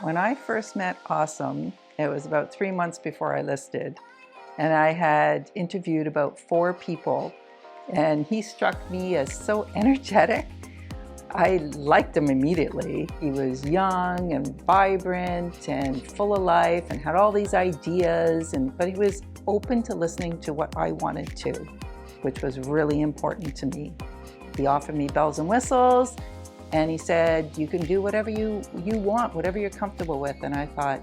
When I first met Awesome, it was about 3 months before I listed, and I had interviewed about 4 people, and he struck me as so energetic. I liked him immediately. He was young and vibrant and full of life and had all these ideas, but he was open to listening to what I wanted to, which was really important to me. He offered me bells and whistles, and he said, you can do whatever you want, whatever you're comfortable with. And I thought,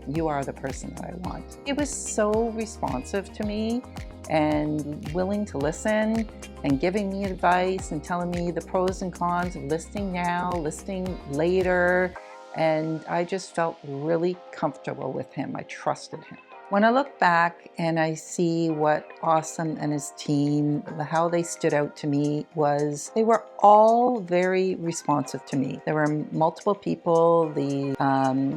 you are the person that I want. He was so responsive to me and willing to listen and giving me advice and telling me the pros and cons of listing now, listing later. And I just felt really comfortable with him. I trusted him. When I look back and I see what Awesome and his team, how they stood out to me was they were all very responsive to me. There were multiple people,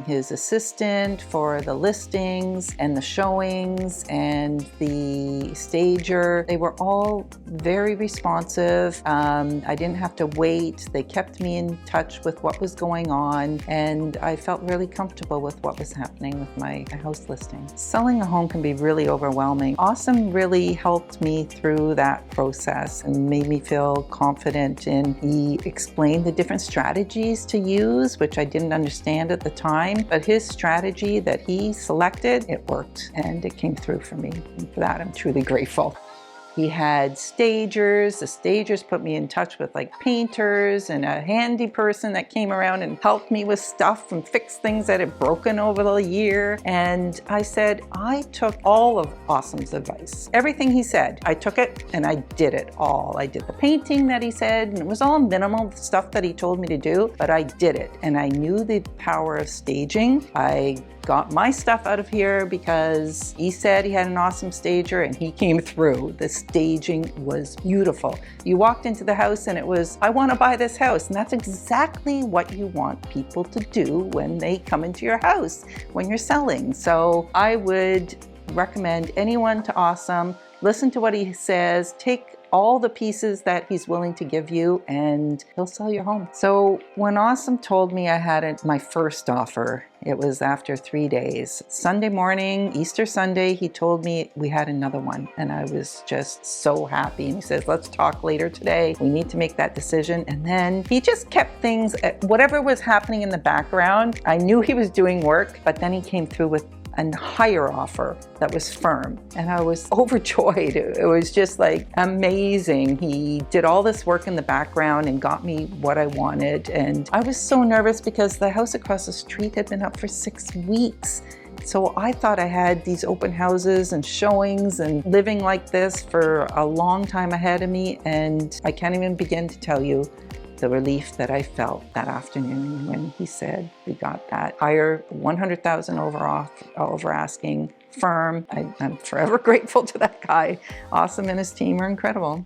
his assistant for the listings and the showings and the stager. They were all very responsive. I didn't have to wait. They kept me in touch with what was going on, and I felt really comfortable with what was happening with my house listing. Selling a home can be really overwhelming. Awesome really helped me through that process and made me feel confident, and he explained the different strategies to use, which I didn't understand at the time, but his strategy that he selected, it worked and it came through for me. And for that, I'm truly grateful. He had stagers. The stagers put me in touch with like painters and a handy person that came around and helped me with stuff and fixed things that had broken over the year. And I said, I took all of Awesome's advice. Everything he said, I took it and I did it all. I did the painting that he said, and it was all minimal stuff that he told me to do, but I did it. And I knew the power of staging. I got my stuff out of here because he said he had an awesome stager and he came through. The staging was beautiful. You walked into the house and it was, I want to buy this house. And that's exactly what you want people to do when they come into your house, when you're selling. So I would recommend anyone to Awesome. Listen to what he says, take all the pieces that he's willing to give you, and he'll sell your home. So when Awesome told me I had my first offer, it was after 3 days. Sunday morning, Easter Sunday, he told me we had another one, and I was just so happy. And he says, let's talk later today. We need to make that decision. And then he just kept things, whatever was happening in the background, I knew he was doing work, but then he came through with a higher offer that was firm, and I was overjoyed. It was just like amazing. He did all this work in the background and got me what I wanted, and I was so nervous because the house across the street had been up for 6 weeks. So I thought I had these open houses and showings and living like this for a long time ahead of me, and I can't even begin to tell you the relief that I felt that afternoon when he said we got that higher, 100,000 over asking, firm. I'm forever grateful to that guy. Awesome, and his team are incredible.